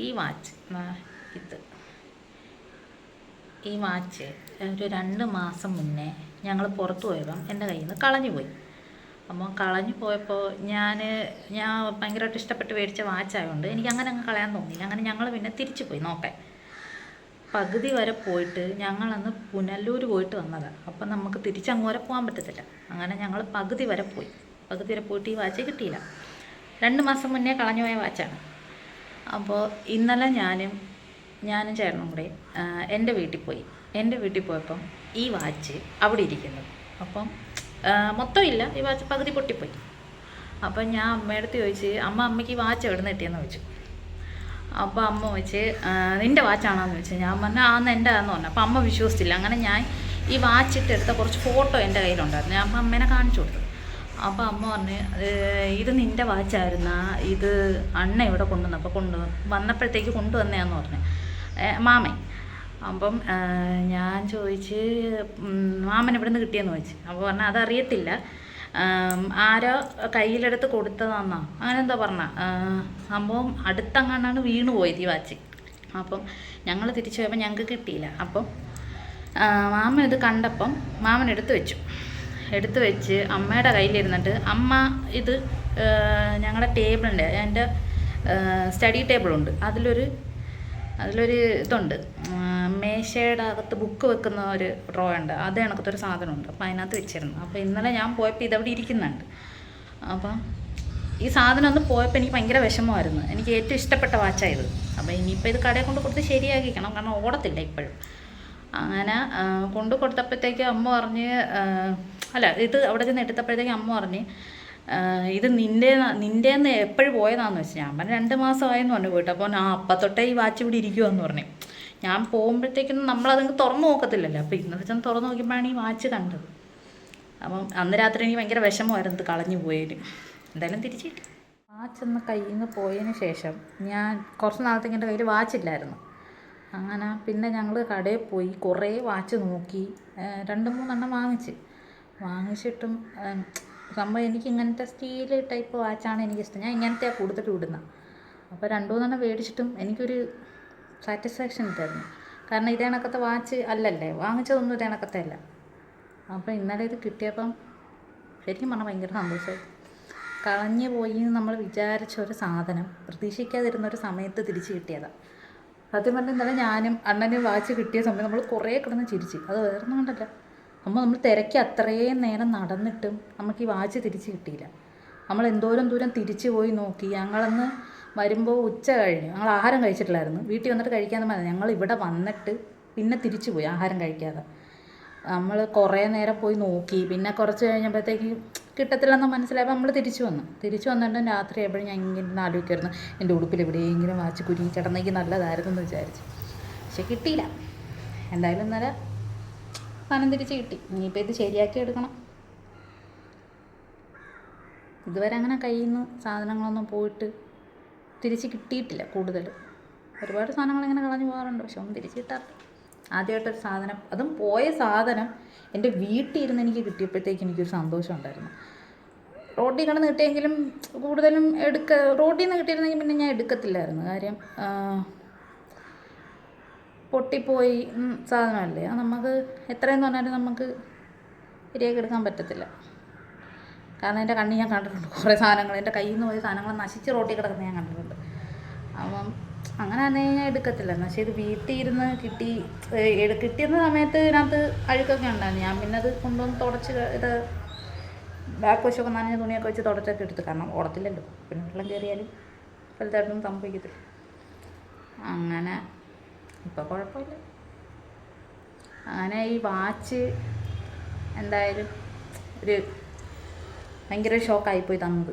ഈ വാച്ച് ഇത് ഈ വാച്ച് ഒരു 2 മാസം മുന്നേ ഞങ്ങൾ പുറത്തു പോയപ്പം എൻ്റെ കയ്യിൽ നിന്ന് കളഞ്ഞു പോയി. അപ്പോൾ കളഞ്ഞു പോയപ്പോൾ ഞാൻ ഭയങ്കരമായിട്ട് ഇഷ്ടപ്പെട്ട് മേടിച്ച വാച്ചായതുകൊണ്ട് എനിക്ക് അങ്ങനെ അങ്ങ് കളയാൻ തോന്നിയില്ല. അങ്ങനെ ഞങ്ങൾ പിന്നെ തിരിച്ചു പോയി നോക്കാൻ. പകുതി വരെ പോയിട്ട് ഞങ്ങളന്ന് പുനലൂർ പോയിട്ട് വന്നതാണ്. അപ്പം നമുക്ക് തിരിച്ചങ്ങ് വരെ പോകാൻ പറ്റത്തില്ല. അങ്ങനെ ഞങ്ങൾ പകുതി വരെ പോയിട്ട് ഈ വാച്ച് കിട്ടിയില്ല. 2 മാസം മുന്നേ കളഞ്ഞു പോയ വാച്ചാണ്. അപ്പോൾ ഇന്നലെ ഞാനും ചേട്ടനും കൂടെ എൻ്റെ വീട്ടിൽ പോയി. എൻ്റെ വീട്ടിൽ പോയപ്പം ഈ വാച്ച് അവിടെ ഇരിക്കുന്നു. അപ്പം മൊത്തമില്ല, ഈ വാച്ച് പകുതി പൊട്ടിപ്പോയി. അപ്പം ഞാൻ അമ്മയുടെ ചോദിച്ച്, അമ്മയ്ക്ക് ഈ വാച്ച് എവിടെ നിന്ന് കിട്ടിയെന്ന് ചോദിച്ചു. അപ്പോൾ അമ്മ ചോദിച്ച് നിൻ്റെ വാച്ചാണോന്ന് ചോദിച്ചു. ഞാൻ പറഞ്ഞു ആന്ന് എൻ്റെ ആണെന്ന് പറഞ്ഞു. അപ്പോൾ അമ്മ വിശ്വസിച്ചില്ല. അങ്ങനെ ഞാൻ ഈ വാച്ചിട്ടെടുത്ത കുറച്ച് ഫോട്ടോ എൻ്റെ കയ്യിലുണ്ടായിരുന്നു. ഞാൻ അമ്മേനെ കാണിച്ചു കൊടുത്തു. അപ്പോൾ അമ്മ പറഞ്ഞ് ഇത് നിൻ്റെ വാച്ചായിരുന്നാ, ഇത് അണ്ണ ഇവിടെ വന്നപ്പോഴത്തേക്ക് കൊണ്ടുവന്നതാന്ന് പറഞ്ഞു മാമൻ. അപ്പം ഞാൻ ചോദിച്ച് മാമൻ എവിടെ നിന്ന് കിട്ടിയെന്ന് ചോദിച്ചു. അപ്പോൾ പറഞ്ഞാൽ അതറിയത്തില്ല, ആരോ കയ്യിലെടുത്ത് കൊടുത്തതാണെന്നോ അങ്ങനെ എന്താ പറഞ്ഞ സംഭവം. അടുത്തങ്ങാണ്ടാണ് വീണു പോയത് ഈ വാച്ച്. അപ്പം ഞങ്ങൾ തിരിച്ചു പോയപ്പോൾ ഞങ്ങൾക്ക് കിട്ടിയില്ല. അപ്പം മാമൻ ഇത് കണ്ടപ്പം മാമൻ എടുത്തു വെച്ച് അമ്മയുടെ കയ്യിലിരുന്നിട്ട് അമ്മ ഇത് ഞങ്ങളുടെ ടേബിളുണ്ട്, എൻ്റെ സ്റ്റഡി ടേബിളുണ്ട്, അതിലൊരു ഇതുണ്ട്, മേശയുടെ അകത്ത് ബുക്ക് വെക്കുന്ന ഒരു ഡ്രോ ഉണ്ട്, അത് കണക്കത്തൊരു സാധനമുണ്ട്. അപ്പോൾ അതിനകത്ത് വെച്ചിരുന്നു. അപ്പോൾ ഇന്നലെ ഞാൻ പോയപ്പോൾ ഇതവിടെ ഇരിക്കുന്നുണ്ട്. അപ്പം ഈ സാധനം ഒന്ന് പോയപ്പോൾ എനിക്ക് ഭയങ്കര വിഷമമായിരുന്നു. എനിക്ക് ഏറ്റവും ഇഷ്ടപ്പെട്ട വാച്ചായത്. അപ്പോൾ ഇനിയിപ്പോൾ ഇത് കടയിൽ കൊണ്ട് കൊടുത്ത് ശരിയാക്കിക്കണം, കാരണം ഓടത്തില്ല ഇപ്പോഴും. അങ്ങനെ കൊണ്ടു കൊടുത്തപ്പോഴത്തേക്ക് അമ്മ പറഞ്ഞ് ഇത് അവിടെ ചെന്ന് എടുത്തപ്പോഴത്തേക്ക് അമ്മ പറഞ്ഞ് ഇത് നിൻ്റെന്ന് എപ്പോഴും പോയതാണെന്ന് വെച്ചാൽ. ഞാൻ പറഞ്ഞു 2 മാസമായെന്ന് പറഞ്ഞു പോയിട്ട്. അപ്പോൾ അപ്പം തൊട്ടേ ഈ വാച്ച് ഇവിടെ ഇരിക്കുമെന്ന് പറഞ്ഞു. ഞാൻ പോകുമ്പോഴത്തേക്കും നമ്മളതങ്ങ് തുറന്നു നോക്കത്തില്ലല്ലോ. അപ്പോൾ ഇന്നലെ ചെന്ന് തുറന്നു നോക്കിയപ്പോഴാണ് ഈ വാച്ച് കണ്ടത്. അപ്പം അന്ന് രാത്രി എനിക്ക് ഭയങ്കര വിഷമമായിരുന്നു ഇത് കളഞ്ഞു പോയതിന്. എന്തായാലും തിരിച്ചു കിട്ടി. വാച്ചൊന്ന് കയ്യിൽ നിന്ന് പോയതിന് ശേഷം ഞാൻ കുറച്ച് നാളത്തേക്ക് എൻ്റെ കയ്യിൽ വാച്ചില്ലായിരുന്നു. അങ്ങനെ പിന്നെ ഞങ്ങൾ കടയിൽ പോയി കുറേ വാച്ച് നോക്കി, 2-3 എണ്ണം വാങ്ങിച്ചിട്ടും സംഭവം എനിക്ക് ഇങ്ങനത്തെ സ്റ്റീൽ ടൈപ്പ് വാച്ചാണ് എനിക്കിഷ്ടം. ഞാൻ ഇങ്ങനത്തെയാണ് കൂടുതലും ഇടുന്നത്. അപ്പോൾ 2-3 എണ്ണം മേടിച്ചിട്ടും എനിക്കൊരു സാറ്റിസ്ഫാക്ഷൻ ഇല്ലായിരുന്നു. കാരണം ഇതേ കണക്കത്തെ വാച്ച് അല്ലല്ലേ, വാങ്ങിച്ചതൊന്നും ഇതേ കണക്കത്തെ അല്ല. അപ്പോൾ ഇന്നലെ ഇത് കിട്ടിയപ്പം ശരിക്കും പറഞ്ഞാൽ ഭയങ്കര സന്തോഷമായി. കളഞ്ഞു പോയി നമ്മൾ വിചാരിച്ച ഒരു സാധനം പ്രതീക്ഷിക്കാതിരുന്നൊരു സമയത്ത് തിരിച്ച് കിട്ടിയതാണ്. സത്യം പറഞ്ഞാൽ ഇന്നലെ ഞാനും അണ്ണനും വാച്ച് കിട്ടിയ സമയം നമ്മൾ കുറേ കിടന്ന് ചിരിച്ച്. അത് വേറൊന്നും കൊണ്ടല്ല, നമ്മൾ തിരക്കി അത്രയും നേരം നടന്നിട്ടും നമുക്ക് ഈ വാച്ച് തിരിച്ച് കിട്ടിയില്ല. നമ്മൾ എന്തോരം ദൂരം തിരിച്ചു പോയി നോക്കി. ഞങ്ങളന്ന് വരുമ്പോൾ ഉച്ച കഴിഞ്ഞു, ഞങ്ങൾ ആഹാരം കഴിച്ചിട്ടില്ലായിരുന്നു. വീട്ടിൽ വന്നിട്ട് കഴിക്കാമെന്ന് പറഞ്ഞാൽ ഞങ്ങൾ ഇവിടെ വന്നിട്ട് പിന്നെ തിരിച്ചു പോയി ആഹാരം കഴിക്കാതെ. നമ്മൾ കുറേ നേരം പോയി നോക്കി. പിന്നെ കുറച്ച് കഴിഞ്ഞപ്പോഴത്തേക്ക് കിട്ടത്തില്ലെന്ന് മനസ്സിലായപ്പോൾ നമ്മൾ തിരിച്ചു വന്നിട്ട് രാത്രി ആയപ്പോഴും ഞാൻ ഇങ്ങനെ ആലോചിക്കുമായിരുന്നു, എൻ്റെ ഉടുപ്പിൽ എവിടെയെങ്കിലും വാച്ച് കുരുങ്ങി കിടന്നെങ്കിൽ നല്ലതായിരുന്നു എന്ന് വിചാരിച്ചു. പക്ഷെ കിട്ടിയില്ല. എന്തായാലും ഇന്നലെ സാധനം തിരിച്ച് കിട്ടി. ഇനിയിപ്പോൾ ഇത് ശരിയാക്കി എടുക്കണം. ഇതുവരെ അങ്ങനെ കയ്യിൽ നിന്ന് സാധനങ്ങളൊന്നും പോയിട്ട് തിരിച്ച് കിട്ടിയിട്ടില്ല. കൂടുതൽ ഒരുപാട് സാധനങ്ങളിങ്ങനെ കളഞ്ഞു പോകാറുണ്ട്, പക്ഷെ ഒന്നും തിരിച്ച് കിട്ടാറില്ല. ആദ്യമായിട്ടൊരു സാധനം, അതും പോയ സാധനം എൻ്റെ വീട്ടിൽ ഇരുന്ന് എനിക്ക് കിട്ടിയപ്പോഴത്തേക്ക് എനിക്കൊരു സന്തോഷം ഉണ്ടായിരുന്നു. റോഡിൽ കിടന്ന് കിട്ടിയെങ്കിലും കൂടുതലും റോഡിൽ നിന്ന് കിട്ടിയിരുന്നെങ്കിൽ പിന്നെ ഞാൻ എടുക്കത്തില്ലായിരുന്നു. കാര്യം പൊട്ടിപ്പോയി സാധനമല്ലേ, അത് നമുക്ക് എത്രയെന്ന് പറഞ്ഞാലും നമുക്ക് ശരിയാക്കി എടുക്കാൻ പറ്റത്തില്ല. കാരണം എൻ്റെ കണ്ണിൽ ഞാൻ കണ്ടിട്ടുണ്ട് കുറേ സാധനങ്ങൾ, എൻ്റെ കയ്യിൽ നിന്ന് പോയ സാധനങ്ങൾ നശിച്ച് റോട്ടിൽ കിടക്കുന്നത് ഞാൻ കണ്ടിട്ടുണ്ട്. അപ്പം അങ്ങനെ തന്നെ ഞാൻ എടുക്കത്തില്ലായിരുന്നു. പക്ഷേ ഇത് വീട്ടിൽ ഇരുന്ന് കിട്ടിയിരുന്ന സമയത്ത് ഇതിനകത്ത് അഴുക്കൊക്കെ ഉണ്ടായിരുന്നു. ഞാൻ പിന്നെ അത് കൊണ്ടുവന്ന് തുടച്ച് ഇത് ബാക്ക് വശമൊക്കെ നനഞ്ഞ തുണിയൊക്കെ വെച്ച് തുടച്ചൊക്കെ എടുത്തു. കാരണം ഓടത്തില്ലല്ലോ, പിന്നെ വെള്ളം കയറിയാലും വലുതായിട്ടൊന്നും സംഭവിക്കത്തില്ല. അങ്ങനെ ഇപ്പോൾ കുഴപ്പമില്ല. അങ്ങനെ ഈ വാച്ച് എന്തായാലും ഭയങ്കര ഷോക്കായിപ്പോയി തന്നത്.